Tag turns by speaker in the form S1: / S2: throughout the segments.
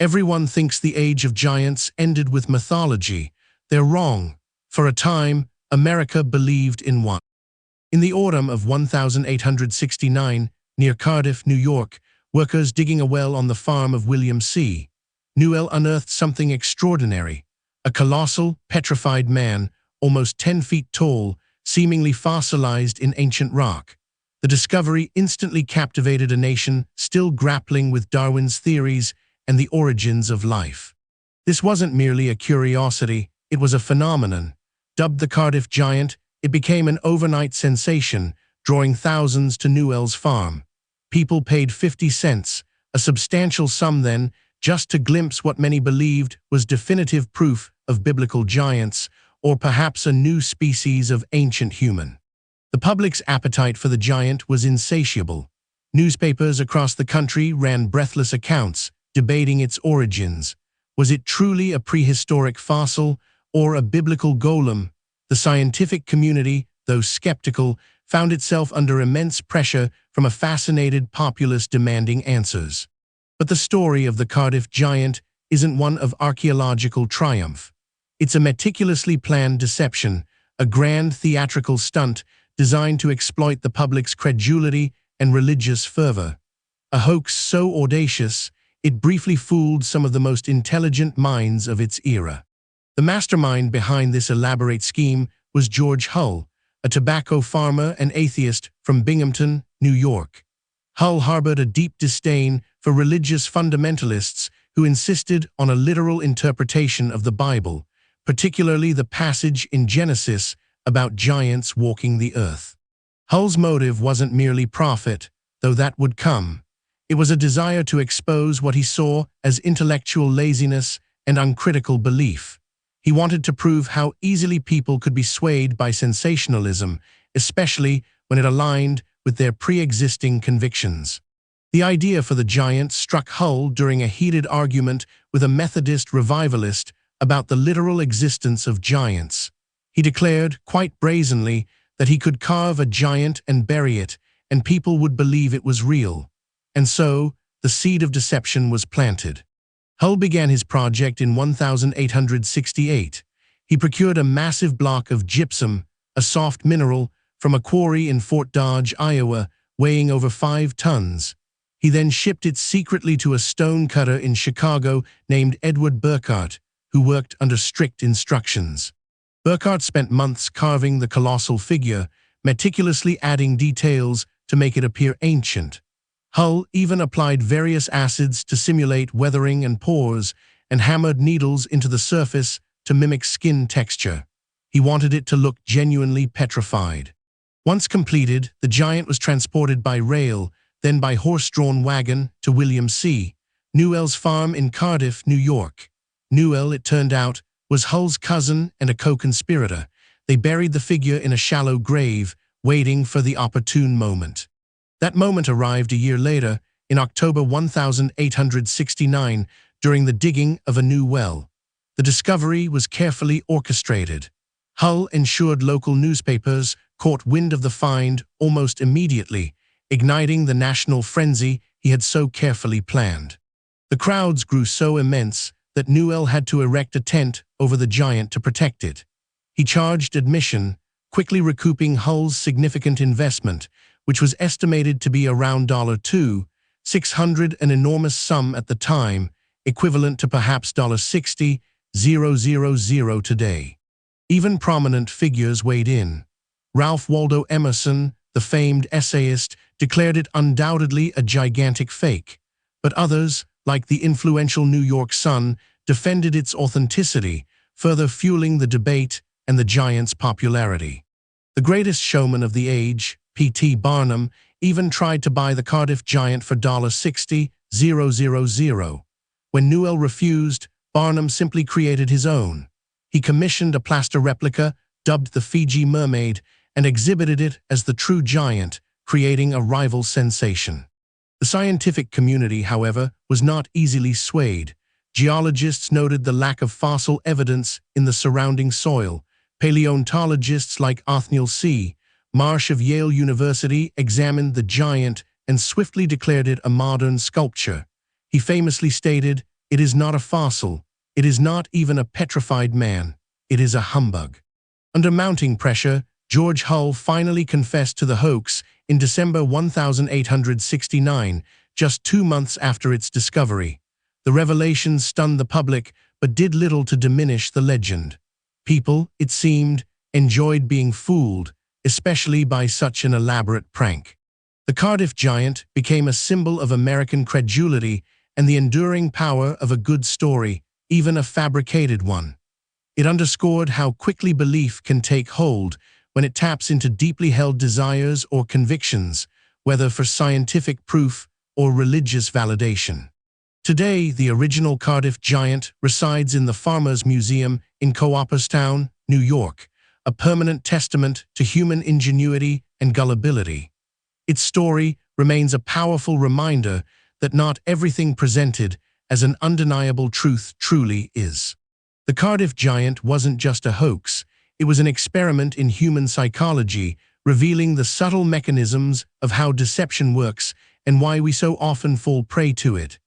S1: Everyone thinks the age of giants ended with mythology. They're wrong. For a time, America believed in one. In the autumn of 1869, near Cardiff, New York, workers digging a well on the farm of William C. Newell unearthed something extraordinary. A colossal, petrified man, almost 10 feet tall, seemingly fossilized in ancient rock. The discovery instantly captivated a nation still grappling with Darwin's theories and the origins of life. This wasn't merely a curiosity, it was a phenomenon. Dubbed the Cardiff Giant, it became an overnight sensation, drawing thousands to Newell's farm. People paid 50 cents, a substantial sum then, just to glimpse what many believed was definitive proof of biblical giants, or perhaps a new species of ancient human. The public's appetite for the giant was insatiable. Newspapers across the country ran breathless accounts, debating its origins. Was it truly a prehistoric fossil, or a biblical golem? The scientific community, though skeptical, found itself under immense pressure from a fascinated populace demanding answers. But the story of the Cardiff Giant isn't one of archaeological triumph. It's a meticulously planned deception, a grand theatrical stunt designed to exploit the public's credulity and religious fervor. A hoax so audacious, it briefly fooled some of the most intelligent minds of its era. The mastermind behind this elaborate scheme was George Hull, a tobacco farmer and atheist from Binghamton, New York. Hull harbored a deep disdain for religious fundamentalists who insisted on a literal interpretation of the Bible, particularly the passage in Genesis about giants walking the earth. Hull's motive wasn't merely profit, though that would come. It was a desire to expose what he saw as intellectual laziness and uncritical belief. He wanted to prove how easily people could be swayed by sensationalism, especially when it aligned with their pre-existing convictions. The idea for the giant struck Hull during a heated argument with a Methodist revivalist about the literal existence of giants. He declared, quite brazenly, that he could carve a giant and bury it, and people would believe it was real. And so, the seed of deception was planted. Hull began his project in 1868. He procured a massive block of gypsum, a soft mineral, from a quarry in Fort Dodge, Iowa, weighing over 5 tons. He then shipped it secretly to a stone cutter in Chicago named Edward Burkhart, who worked under strict instructions. Burkhart spent months carving the colossal figure, meticulously adding details to make it appear ancient. Hull even applied various acids to simulate weathering and pores, and hammered needles into the surface to mimic skin texture. He wanted it to look genuinely petrified. Once completed, the giant was transported by rail, then by horse-drawn wagon to William C. Newell's farm in Cardiff, New York. Newell, it turned out, was Hull's cousin and a co-conspirator. They buried the figure in a shallow grave, waiting for the opportune moment. That moment arrived a year later, in October 1869, during the digging of a new well. The discovery was carefully orchestrated. Hull ensured local newspapers caught wind of the find almost immediately, igniting the national frenzy he had so carefully planned. The crowds grew so immense that Newell had to erect a tent over the giant to protect it. He charged admission, quickly recouping Hull's significant investment, which was estimated to be around $2,600, an enormous sum at the time, equivalent to perhaps $60,000 today. Even prominent figures weighed in. Ralph Waldo Emerson, the famed essayist, declared it undoubtedly a gigantic fake, but others, like the influential New York Sun, defended its authenticity, further fueling the debate and the giant's popularity. The greatest showman of the age, P.T. Barnum, even tried to buy the Cardiff Giant for $60,000. When Newell refused, Barnum simply created his own. He commissioned a plaster replica, dubbed the Fiji Mermaid, and exhibited it as the true giant, creating a rival sensation. The scientific community, however, was not easily swayed. Geologists noted the lack of fossil evidence in the surrounding soil. Paleontologists like Othniel C. Marsh of Yale University examined the giant and swiftly declared it a modern sculpture. He famously stated, It is not a fossil. It is not even a petrified man. It is a humbug. Under mounting pressure, George Hull finally confessed to the hoax in December 1869, just 2 months after its discovery. The revelation stunned the public, but did little to diminish the legend. People, it seemed, enjoyed being fooled, especially by such an elaborate prank. The Cardiff giant became a symbol of American credulity and the enduring power of a good story, even a fabricated one. It underscored how quickly belief can take hold when it taps into deeply held desires or convictions, whether for scientific proof or religious validation. Today, the original Cardiff giant resides in the Farmers Museum in Cooperstown, New York, a permanent testament to human ingenuity and gullibility. Its story remains a powerful reminder that not everything presented as an undeniable truth truly is. The Cardiff giant wasn't just a hoax, it was an experiment in human psychology, revealing the subtle mechanisms of how deception works and why we so often fall prey to it.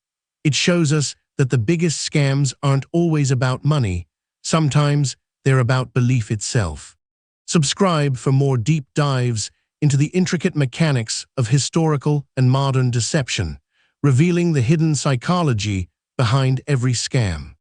S1: It shows us that the biggest scams aren't always about money, sometimes they're about belief itself. Subscribe for more deep dives into the intricate mechanics of historical and modern deception, revealing the hidden psychology behind every scam.